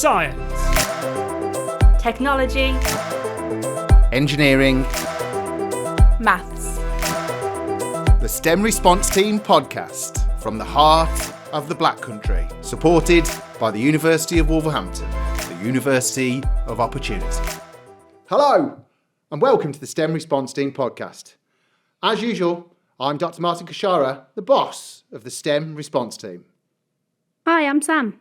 Science, Technology, Engineering, Maths. the STEM Response Team podcast from the heart of the Black Country, supported by the University of Wolverhampton, the University of Opportunity. Hello, and welcome to the STEM Response Team podcast. As usual, I'm Dr. Martin Kashara, the boss of the STEM Response Team. Hi, I'm Sam.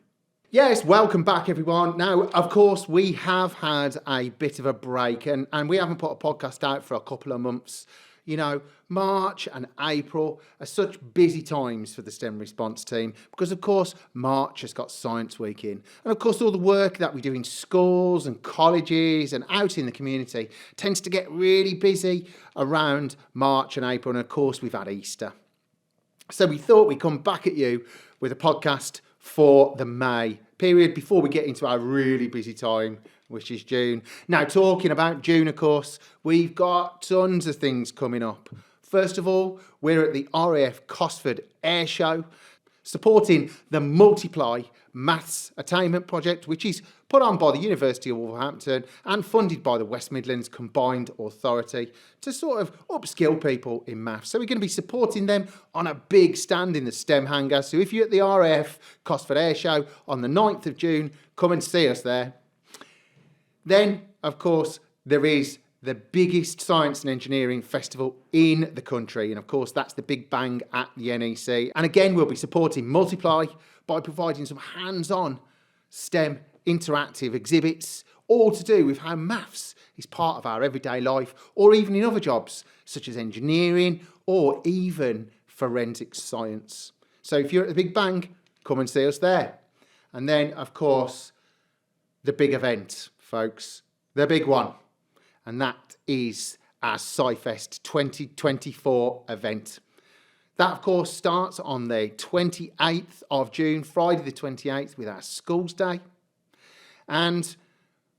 Yes, welcome back everyone. Now, of course, we have had a bit of a break and we haven't put a podcast out for a couple of months. You know, March and April are such busy times for the STEM response team because, of course, March has got Science Week in. And, of course, all the work that we do in schools and colleges and out in the community tends to get really busy around March and April. And, of course, we've had Easter. So we thought we'd come back at you with a podcast for the May period before we get into our really busy time, which is June. Now, talking about June, of course, we've got tons of things coming up. First of all, we're at the RAF Cosford Air Show, supporting the Multiply Maths Attainment Project, which is put on by the University of Wolverhampton and funded by the West Midlands Combined Authority to sort of upskill people in maths. So we're going to be supporting them on a big stand in the STEM hangar. So if you're at the RAF Cosford Air Show on the 9th of June, come and see us there. Then, of course, there is the biggest science and engineering festival in the country. And of course, that's the Big Bang at the NEC. And again, we'll be supporting Multiply by providing some hands-on STEM interactive exhibits, all to do with how maths is part of our everyday life, or even in other jobs, such as engineering or even forensic science. So if you're at the Big Bang, come and see us there. And then, of course, the big event, folks, the big one. And that is our SciFest 2024 event. That, of course, starts on the 28th of June, Friday the 28th, with our Schools Day.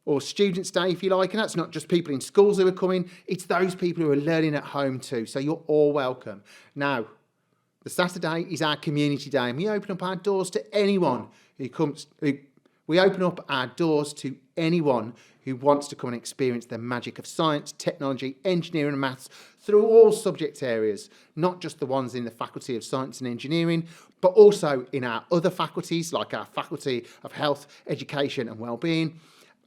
Or Students' Day, if you like. And that's not just people in schools who are coming, it's those people who are learning at home too. So you're all welcome. Now, the Saturday is our Community Day, and we open up our doors to anyone who comes. We open up our doors to anyone who wants to come and experience the magic of science, technology, engineering and maths through all subject areas, not just the ones in the Faculty of Science and Engineering, but also in our other faculties like our Faculty of Health, Education and Wellbeing,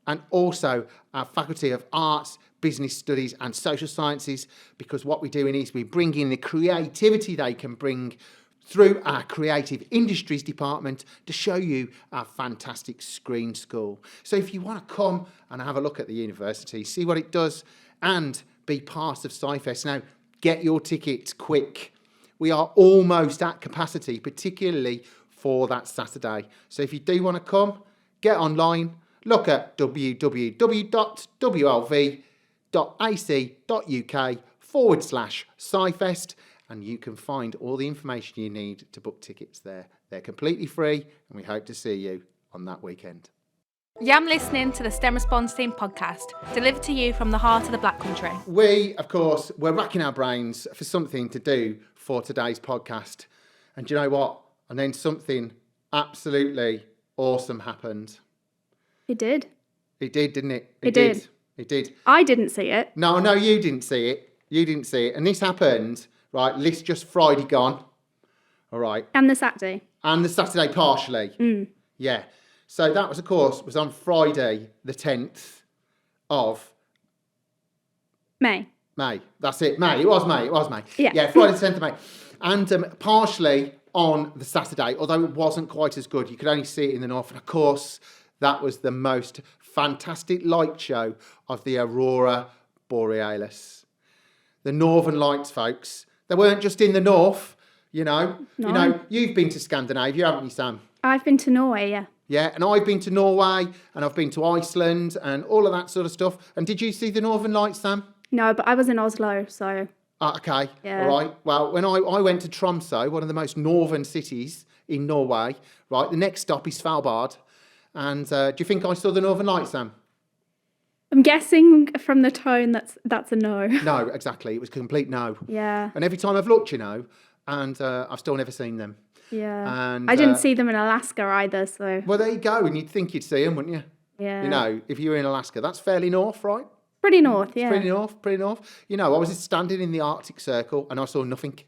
and also our Faculty of Arts, Business Studies and Social Sciences, because what we're doing is we bring in the creativity they can bring through our Creative Industries department to show you our fantastic screen school. So if you want to come and have a look at the university, see what it does and be part of SciFest, now get your tickets quick. We are almost at capacity, particularly for that Saturday. So if you do want to come, get online, look at www.wlv.ac.uk/SciFest, and you can find all the information you need to book tickets there. They're completely free, and we hope to see you on that weekend. I'm listening to the STEM Response Team podcast, delivered to you from the heart of the Black Country. We, of course, we're racking our brains for something to do for today's podcast. And do you know what? And then something absolutely awesome happened. It did. It did, didn't it? It did. It did. I didn't see it. No, you didn't see it. You didn't see it. And this happened, right, this just Friday gone. All right. And the Saturday. And the Saturday partially. Yeah. So that was, of course, was on Friday the 10th of May. That's it. May. It was May. Yeah. Friday the 10th of May. And partially on the Saturday, although it wasn't quite as good. You could only see it in the north. And, of course, that was the most fantastic light show of the Aurora Borealis. The Northern Lights, folks. They weren't just in the north, you know. No. You know, you've been to Scandinavia, haven't you, Sam? I've been to Norway, yeah. Yeah, and I've been to Norway, and I've been to Iceland, and all of that sort of stuff. And did you see the Northern Lights, Sam? No, but I was in Oslo, so... Okay, yeah. All right. Well, when I went to Tromsø, one of the most northern cities in Norway, right, the next stop is Svalbard. And do you think I saw the Northern Lights, Sam? I'm guessing from the tone that's a no. No, exactly. It was a complete no. Yeah. And every time I've looked, you know, and I've still never seen them. Yeah. And I didn't see them in Alaska either, so. well, there you go. And you'd think you'd see them, wouldn't you? Yeah. You know, if you were in Alaska, that's fairly north, right? Pretty north, yeah. Pretty north. You know, I was standing in the Arctic Circle and I saw nothing.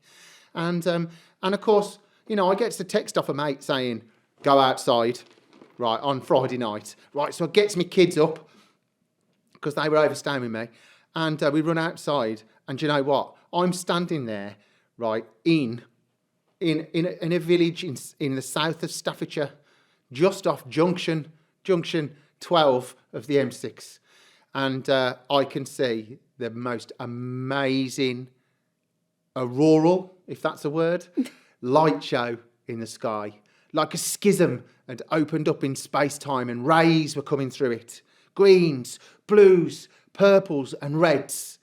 And of course, you know, I get the text off a mate saying, go outside, right, on Friday night. Right, so it gets me kids up because they were overstaying with me. And we run outside. And do you know what? I'm standing there, right, in a village in the south of Staffordshire, just off junction 12 of the M6. And I can see the most amazing auroral, if that's a word, light show in the sky. Like a schism had opened up in space-time and rays were coming through it. Greens, blues, purples and reds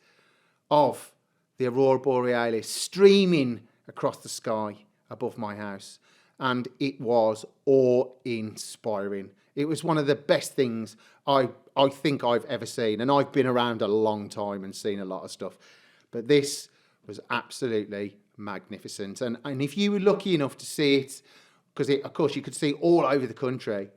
of the Aurora Borealis streaming across the sky above my house. And it was awe-inspiring. It was one of the best things I think I've ever seen. And I've been around a long time and seen a lot of stuff. But this was absolutely magnificent. And if you were lucky enough to see it, because of course you could see all over the country,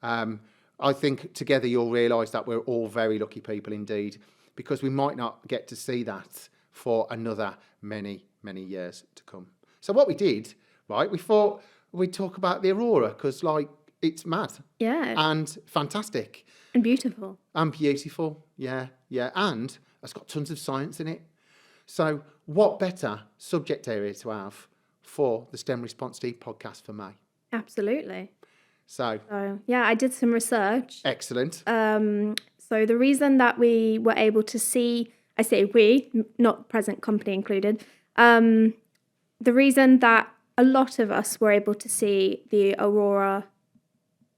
I think together you'll realise that we're all very lucky people indeed, because we might not get to see that for another many, many years to come. So what we did, right, we thought we'd talk about the aurora because, like, it's mad. Yeah. And fantastic. And beautiful. And beautiful, yeah. And it's got tons of science in it. So what better subject area to have for the STEM Response Team podcast for May? Absolutely. So yeah, I did some research. Excellent. So the reason that we were able to see, I say we, not present company included, the reason that a lot of us were able to see the aurora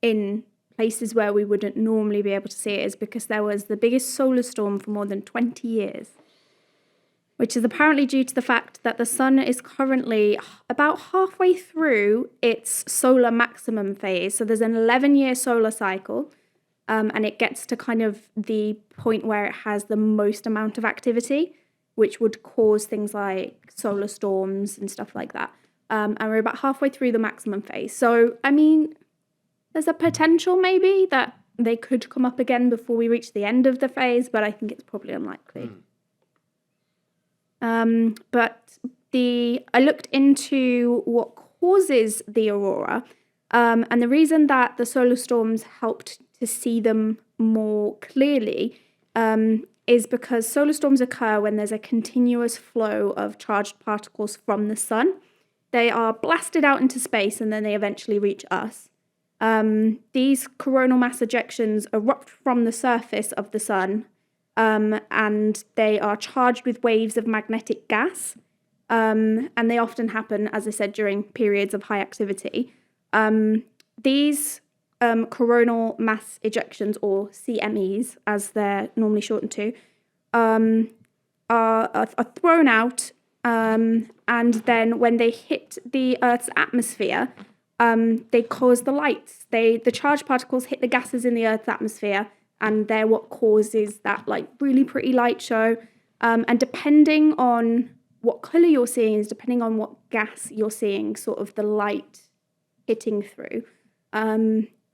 in places where we wouldn't normally be able to see it is because there was the biggest solar storm for more than 20 years, which is apparently due to the fact that the sun is currently about halfway through its solar maximum phase. So there's an 11-year solar cycle, and it gets to kind of the point where it has the most amount of activity, which would cause things like solar storms and stuff like that. And we're about halfway through the maximum phase. So, I mean, there's a potential maybe that they could come up again before we reach the end of the phase, but I think it's probably unlikely. But I looked into what causes the aurora, and the reason that the solar storms helped to see them more clearly is because solar storms occur when there's a continuous flow of charged particles from the sun. They are blasted out into space and then they eventually reach us. These coronal mass ejections erupt from the surface of the sun, and they are charged with waves of magnetic gas, and they often happen, as I said, during periods of high activity. These coronal mass ejections, or CMEs, as they're normally shortened to, are thrown out, and then when they hit the Earth's atmosphere, they cause the lights. The charged particles hit the gases in the Earth's atmosphere, and they're what causes that like really pretty light show. And depending on what colour you're seeing is depending on what gas you're seeing, sort of the light hitting through.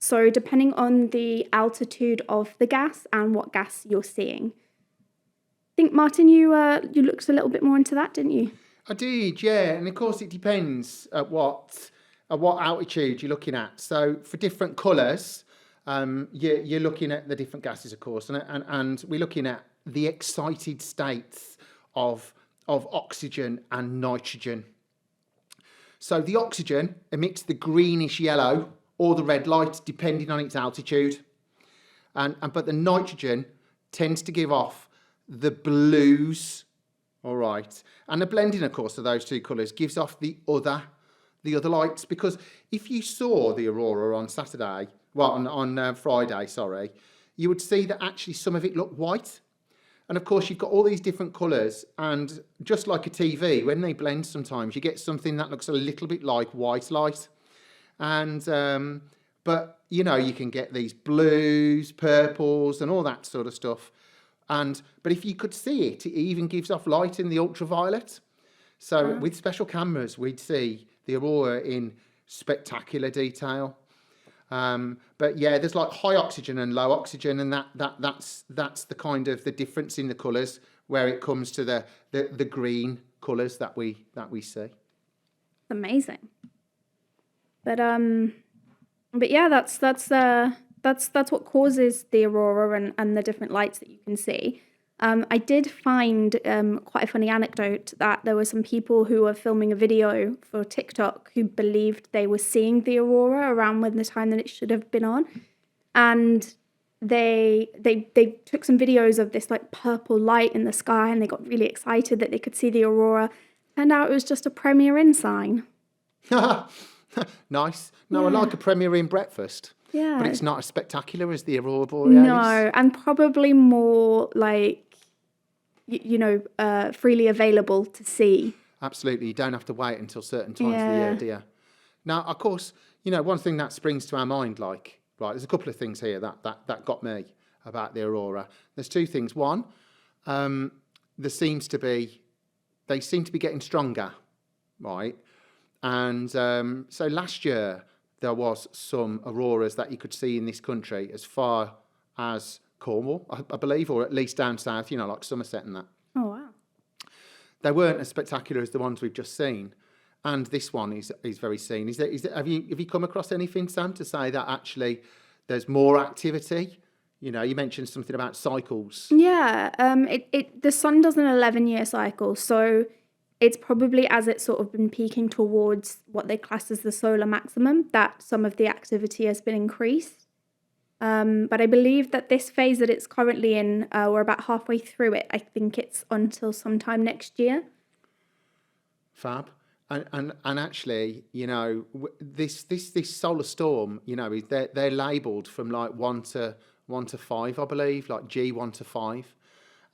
So depending on the altitude of the gas and what gas you're seeing. I think, Martin, you looked a little bit more into that, didn't you? I did, yeah. And of course it depends at what altitude you're looking at. So for different colours, you're looking at the different gases, of course, and we're looking at the excited states of oxygen and nitrogen. So the oxygen emits the greenish yellow or the red light, depending on its altitude, but the nitrogen tends to give off the blues. All right, and the blending, of course, of those two colours gives off the other lights, because if you saw the aurora on Friday, sorry, you would see that actually some of it looked white. And of course, you've got all these different colours, and just like a TV, when they blend sometimes, you get something that looks a little bit like white light. And, but, you know, you can get these blues, purples, and all that sort of stuff. But if you could see it, it even gives off light in the ultraviolet. So with special cameras, we'd see the aurora in spectacular detail. But yeah, there's like high oxygen and low oxygen, and that's the kind of the difference in the colours where it comes to the green colours that we see. Amazing. But yeah, that's what causes the aurora and the different lights that you can see. I did find quite a funny anecdote that there were some people who were filming a video for TikTok who believed they were seeing the aurora around when the time that it should have been on, and they took some videos of this like purple light in the sky, and they got really excited that they could see the aurora. Turned out it was just a Premier Inn sign. Nice. No, I like a Premier Inn breakfast. Yeah. But it's not as spectacular as the Aurora Borealis. No, and probably more like, freely available to see. Absolutely. You don't have to wait until certain times of the year, do you? Now, of course, one thing that springs to our mind, like, right, there's a couple of things here that got me about the Aurora. There's two things. One, they seem to be getting stronger, right? And so last year, there was some auroras that you could see in this country as far as Cornwall, I believe, or at least down south, like Somerset and that. Oh, wow. They weren't as spectacular as the ones we've just seen. And this one is very seen. Have you come across anything, Sam, to say that actually there's more activity? You mentioned something about cycles. Yeah, the sun does an 11-year cycle, so it's probably as it's sort of been peaking towards what they class as the solar maximum that some of the activity has been increased. But I believe that this phase that it's currently in, we're about halfway through it. I think it's until sometime next year. Fab. And actually, this solar storm, they're labelled from like 1 to 5, I believe, like G1 to 5.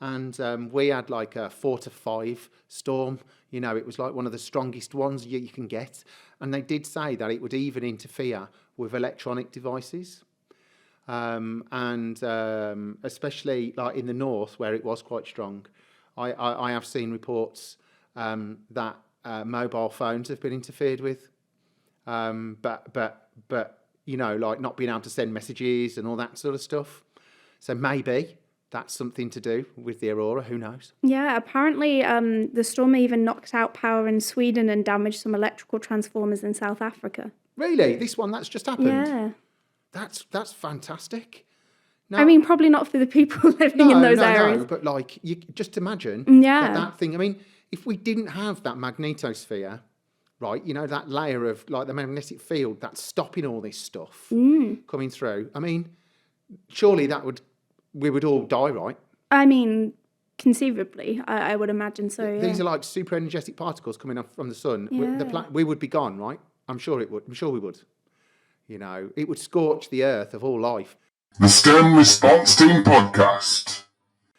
And we had like a 4 to 5 storm. It was like one of the strongest ones you can get. And they did say that it would even interfere with electronic devices. Especially like in the north where it was quite strong. I have seen reports that mobile phones have been interfered with. But like not being able to send messages and all that sort of stuff. So maybe that's something to do with the Aurora. Who knows? Yeah, apparently the storm even knocked out power in Sweden and damaged some electrical transformers in South Africa. Really? This one that's just happened? Yeah. That's fantastic. No, I mean, probably not for the people living in those areas. No, but like, you just imagine that thing. I mean, if we didn't have that magnetosphere, right, that layer of like the magnetic field that's stopping all this stuff coming through, I mean, surely we would all die, right? I mean, conceivably, I would imagine so, yeah. These are like super energetic particles coming up from the sun. Yeah. We would be gone, right? I'm sure it would. I'm sure we would. It would scorch the earth of all life. The STEM Response Team Podcast.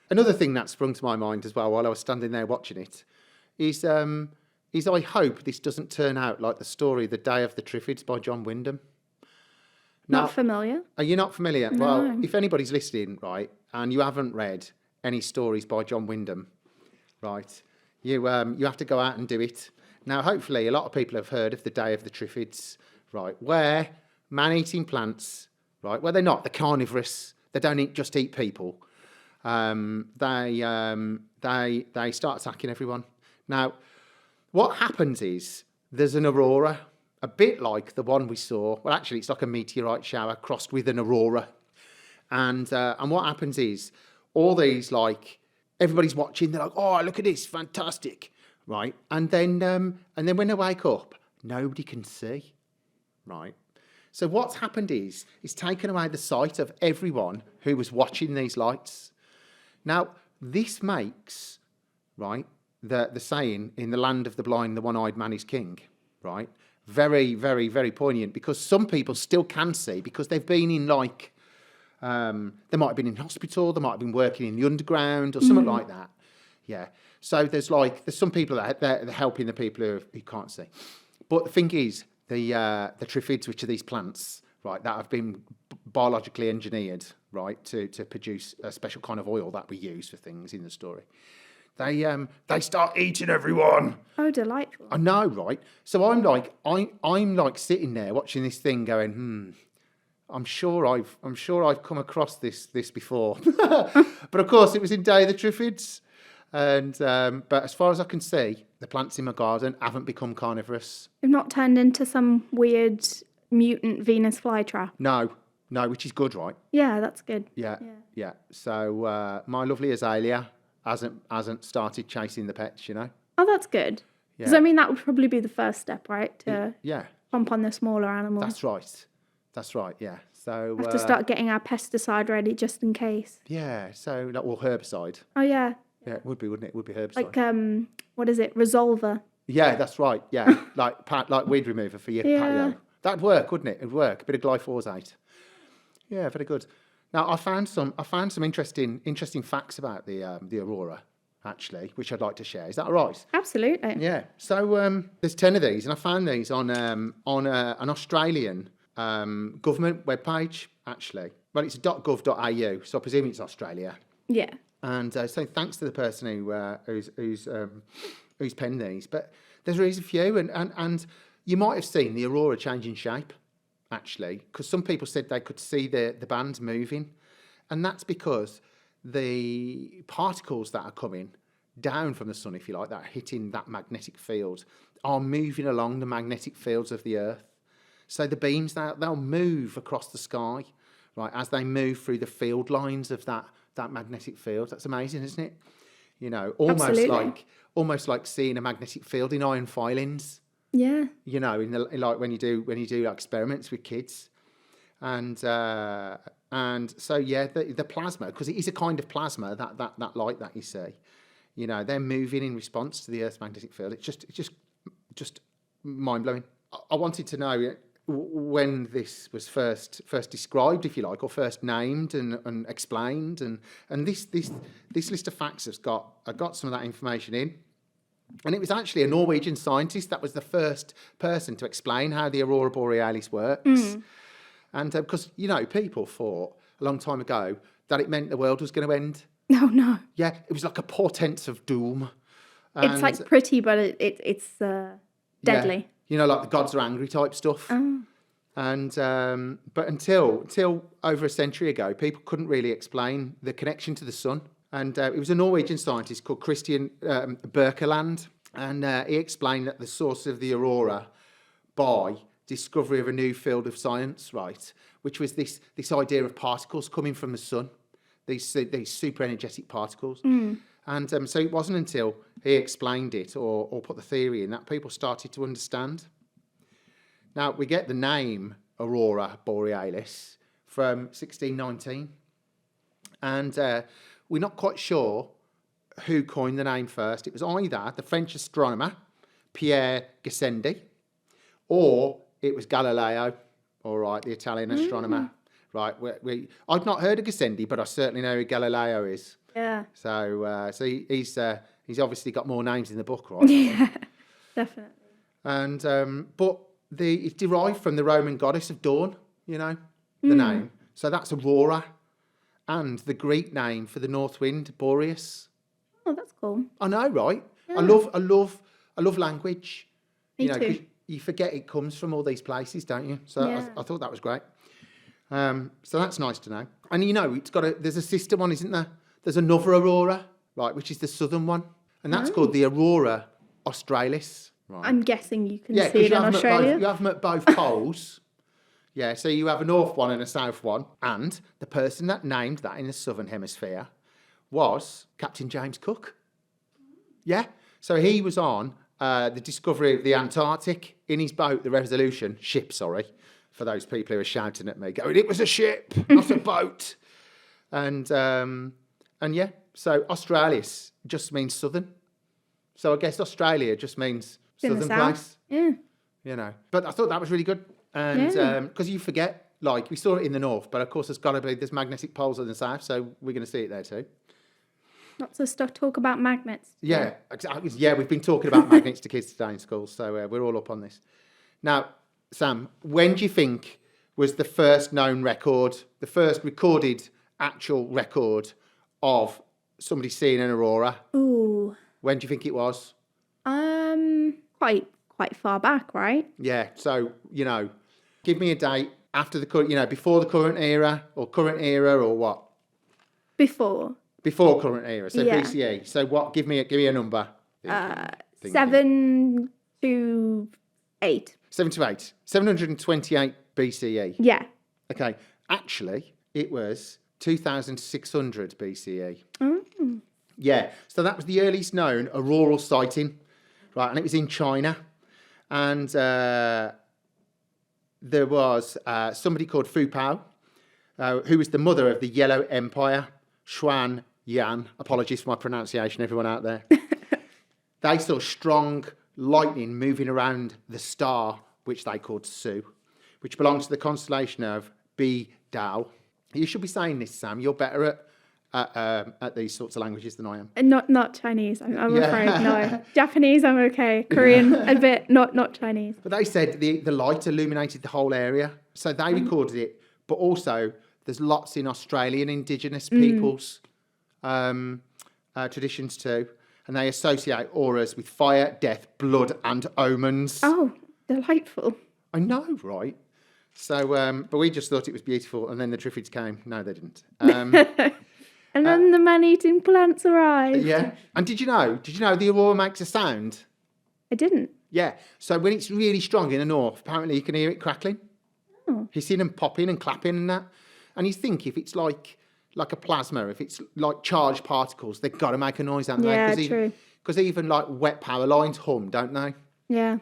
Another thing that sprung to my mind as well while I was standing there watching it is I hope this doesn't turn out like the story The Day of the Triffids by John Wyndham. Now, not familiar. Are you not familiar? No. Well, if anybody's listening, right, and you haven't read any stories by John Wyndham, right, you have to go out and do it. Now, hopefully, a lot of people have heard of The Day of the Triffids, right, where man-eating plants, right, they're carnivorous. They don't just eat people. They start attacking everyone. Now, what happens is there's an aurora, a bit like the one we saw. Well, actually, it's like a meteorite shower crossed with an aurora. And what happens is all these, like, everybody's watching. They're like, oh, look at this, fantastic, right? And then when they wake up, nobody can see, right? So what's happened is it's taken away the sight of everyone who was watching these lights. Now, this makes, right, the saying, in the land of the blind, the one-eyed man is king, right? Very, very, very poignant, because some people still can see because they've been in like, they might have been in hospital, they might have been working in the underground or something like that. Yeah. So there's some people that they're helping the people who can't see. But the thing is, the triffids, which are these plants, right, that have been biologically engineered, right, to produce a special kind of oil that we use for things in the story. They start eating everyone. Oh, delightful. I know, right? So I'm like sitting there watching this thing, going, I'm sure I've come across this before, but of course it was in Day of the Triffids, and but as far as I can see, the plants in my garden haven't become carnivorous. You've not turned into some weird mutant Venus flytrap. No, which is good, right? Yeah, that's good. Yeah. So my lovely azalea hasn't started chasing the pets, you know. Oh, that's good. Because Yeah. I mean, that would probably be the first step, right? To Yeah, pump on the smaller animals. that's right. Yeah. So Have to start getting our pesticide ready just in case. yeah. So herbicide. Oh yeah, Yeah, it would be, wouldn't it? It would be herbicide. like what is it? Resolver. Yeah, that's right. Yeah, like weed remover for your Yeah. patio. That'd work, wouldn't it? It'd work. A bit of glyphosate. Yeah, very good. Now I found some interesting facts about the Aurora, actually, which I'd like to share. Is that all right? Absolutely. Yeah. So there's 10 of these, and I found these on an Australian government webpage, actually. Well, it's .gov.au, so I presume it's Australia. Yeah. And so thanks to the person who's penned these. But there's a few, and you might have seen the Aurora changing shape, actually, because some people said they could see the bands moving. And that's because the particles that are coming down from the sun, if you like, that are hitting that magnetic field, are moving along the magnetic fields of the Earth. So the beams, they'll move across the sky, right, as they move through the field lines of that magnetic field. That's amazing, isn't it? You know, almost like seeing a magnetic field in iron filings. Yeah. You know, like when you do experiments with kids, and so yeah, the plasma, because it is a kind of plasma, that light that you see. You know, they're moving in response to the Earth's magnetic field. It's just mind blowing. I wanted to know when this was first described, if you like, or first named and explained, and this list of facts has got some of that information in. And it was actually a Norwegian scientist that was the first person to explain how the Aurora Borealis works. And because, you know, people thought a long time ago that it meant the world was going to end. No. Yeah, it was like a portent of doom. It's like pretty, but it's deadly. Yeah, you know, like the gods are angry type stuff. Oh. And but until over a century ago, people couldn't really explain the connection to the sun. And it was a Norwegian scientist called Christian Birkeland, and he explained that the source of the aurora by discovery of a new field of science, right, which was this idea of particles coming from the sun, these super energetic particles. And so it wasn't until he explained it or put the theory in that people started to understand. Now, we get the name Aurora Borealis from 1619, and we're not quite sure who coined the name first. It was either the French astronomer Pierre Gassendi, or it was Galileo, all right, the Italian astronomer. Right, I've not heard of Gassendi, but I certainly know who Galileo is. Yeah. So he's obviously got more names in the book, right? Yeah, definitely. And but it's derived from the Roman goddess of dawn, you know, the name. So that's Aurora, and the Greek name for the north wind, Boreas. Oh, that's cool. I know, right? Yeah. I love language. Me you know, too. 'cause you forget it comes from all these places, don't you? So Yeah. I thought that was great. So that's nice to know. And you know, there's a sister one, isn't there? There's another Aurora, right, which is the southern one, and that's called the Aurora Australis. Right. I'm guessing you can Yeah, see because it in Australia. you have them at both poles. Yeah, so you have a north one and a south one, and the person that named that in the southern hemisphere was Captain James Cook. Yeah, so he was on the discovery of the Antarctic in his boat, the Resolution ship. Sorry, for those people who are shouting at me, going, "It was a ship, not a boat." And yeah, so Australis just means southern. So I guess Australia just means in the southern south. place. Yeah. You know, but I thought that was really good, and because you forget, like we saw it in the north, but of course there's magnetic poles in the south, so we're going to see it there too. Lots of stuff talk about magnets. Yeah, exactly. Yeah, we've been talking about magnets to kids today in school, so we're all up on this. Now, Sam, when do you think was the first known record, the first recorded actual record of somebody seeing an aurora? Ooh, When do you think it was? Quite far back, right? Yeah, so, give me a date after the current, before the current era or what? Before. Before current era, so Yeah. BCE. So what? Give me a number. 7 to 8. 7 to 8. 728 BCE. Yeah. Okay, actually, it was 2600 BCE. Mm. Yeah, so that was the earliest known auroral sighting, right? And it was in China. And there was somebody called Fu Pao, who was the mother of the Yellow Empire, Xuan Yan. Apologies for my pronunciation, everyone out there. They saw strong lightning moving around the star, which they called Su, which belongs to the constellation of Bi Dao. You should be saying this, Sam. You're better at these sorts of languages than I am. Not Chinese, I'm afraid, no. Japanese, I'm okay. Korean, a bit, not Chinese. But they said the light illuminated the whole area. So they recorded it. But also, there's lots in Australian Indigenous peoples' traditions too. And they associate auras with fire, death, blood, and omens. Oh, delightful. I know, right? So, but we just thought it was beautiful. And then the Triffids came. No, they didn't. And then the man-eating plants arrived. Yeah. And did you know the aurora makes a sound? I didn't. Yeah. So when it's really strong in the north, apparently you can hear it crackling. Oh. Hissing and popping and clapping and that. And you think if it's like a plasma, if it's like charged particles, they've got to make a noise, haven't they? Yeah, true. Because even like wet power lines hum, don't they? Yeah.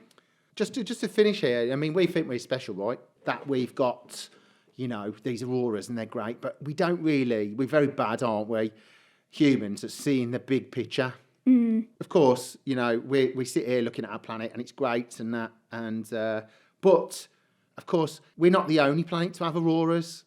Just to finish here, I mean, we think we're special, right? That we've got, these auroras and they're great, but we don't really, we're very bad, aren't we? Humans at seeing the big picture. Mm. Of course, we sit here looking at our planet and it's great and that, but of course, we're not the only planet to have auroras.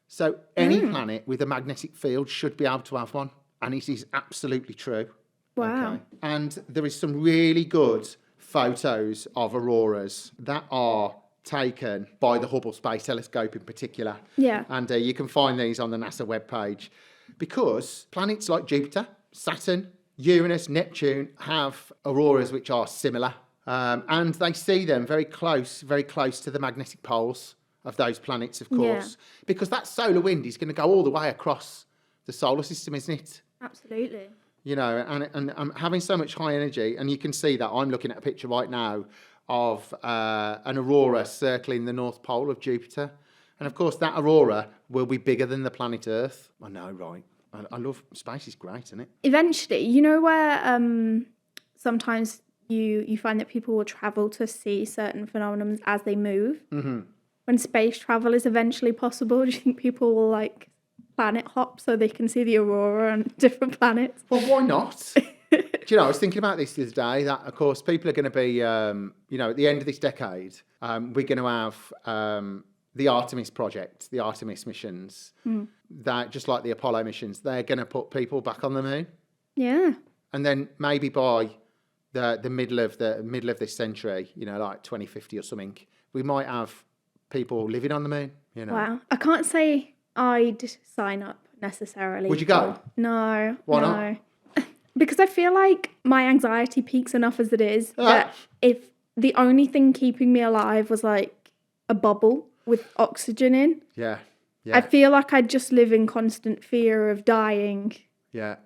So any planet with a magnetic field should be able to have one. And it is absolutely true. Wow. Okay. And there is some really good photos of auroras that are taken by the Hubble Space Telescope in particular. Yeah. And you can find these on the NASA webpage. Because planets like Jupiter, Saturn, Uranus, Neptune have auroras which are similar. And they see them very close to the magnetic poles of those planets, of course, because that solar wind is going to go all the way across the solar system, isn't it? Absolutely. And I'm having so much high energy, and you can see that I'm looking at a picture right now of an aurora circling the North Pole of Jupiter. And of course, that aurora will be bigger than the planet Earth. I know, right? I love space, is great, isn't it? Eventually, where sometimes you find that people will travel to see certain phenomena as they move? Mm-hmm. When space travel is eventually possible, do you think people will planet hop so they can see the aurora on different planets? Well, why not? I was thinking about this the other day, that, of course, people are going to be, at the end of this decade, we're going to have the Artemis project, the Artemis missions, that just like the Apollo missions, they're going to put people back on the moon. Yeah. And then maybe by the middle of this century, like 2050 or something, we might have people living on the moon. Wow. I can't say I'd sign up necessarily. Would you go? No. Why not? Because I feel like my anxiety peaks enough as it is that if the only thing keeping me alive was a bubble with oxygen in, I feel like I'd just live in constant fear of dying. Yeah.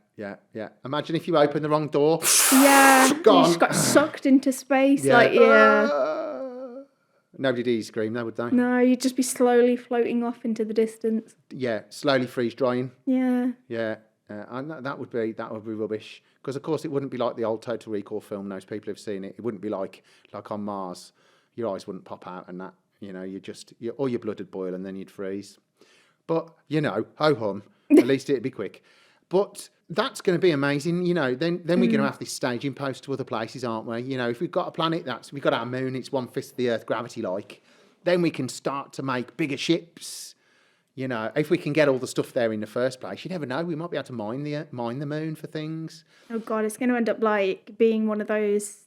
Imagine if you open the wrong door. Yeah. You just got sucked into space. Nobody did scream though, would they? No, you'd just be slowly floating off into the distance. Yeah, slowly freeze drying. Yeah. Yeah. And that would be rubbish, because of course it wouldn't be like the old Total Recall film. Those people who've seen it, it wouldn't be like on Mars. Your eyes wouldn't pop out and that. All your blood would boil and then you'd freeze. But ho hum. At least it'd be quick. But that's going to be amazing. Then we're going to have this staging post to other places, aren't we? If we've got a planet we've got our moon, it's 1/5 of the Earth gravity like. Then we can start to make bigger ships. If we can get all the stuff there in the first place, you never know. We might be able to mine the moon for things. Oh God, it's going to end up being one of those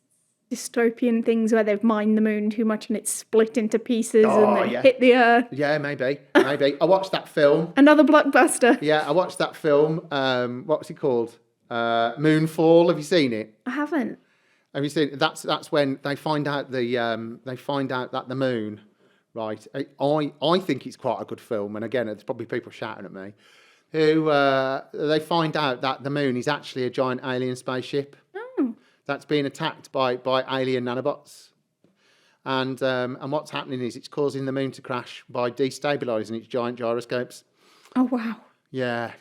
dystopian things where they've mined the moon too much and it's split into pieces and then hit the Earth. Yeah, maybe. I watched that film. Another blockbuster. Yeah, I watched that film. What's it called? Moonfall. Have you seen it? I haven't. Have you seen? That's when they find out that the moon, right? I think it's quite a good film, and again, there's probably people shouting at me. Who they find out that the moon is actually a giant alien spaceship that's being attacked by alien nanobots, and what's happening is it's causing the moon to crash by destabilising its giant gyroscopes. Oh wow. Yeah.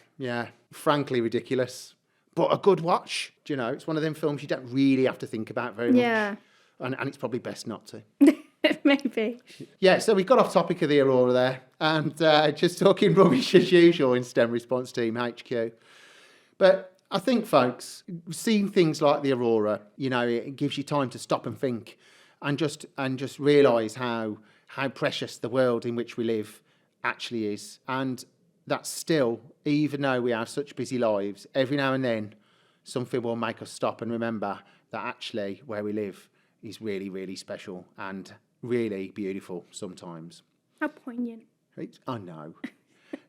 Frankly ridiculous, but a good watch. Do you know, it's one of them films you don't really have to think about very much. Yeah. And it's probably best not to. Maybe. Yeah, so we got off topic of the Aurora there, and just talking rubbish as usual in STEM Response Team HQ. But I think, folks, seeing things like the Aurora, you know, it gives you time to stop and think, and just realise how precious the world in which we live actually is, and that still, even though we have such busy lives, every now and then something will make us stop and remember that actually where we live is really, really special and really beautiful sometimes. How poignant. I know.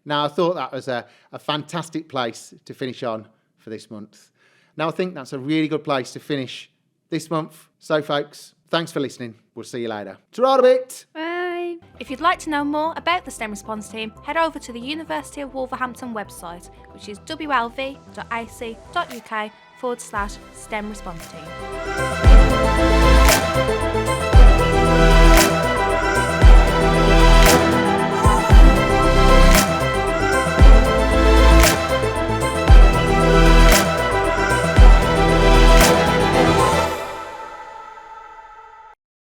Now, I thought that was a fantastic place to finish on for this month. Now, I think that's a really good place to finish this month. So, folks, thanks for listening. We'll see you later. Ta-ra a bit. Bye. If you'd like to know more about the STEM Response Team, head over to the University of Wolverhampton website, which is wlv.ac.uk/STEM Response Team.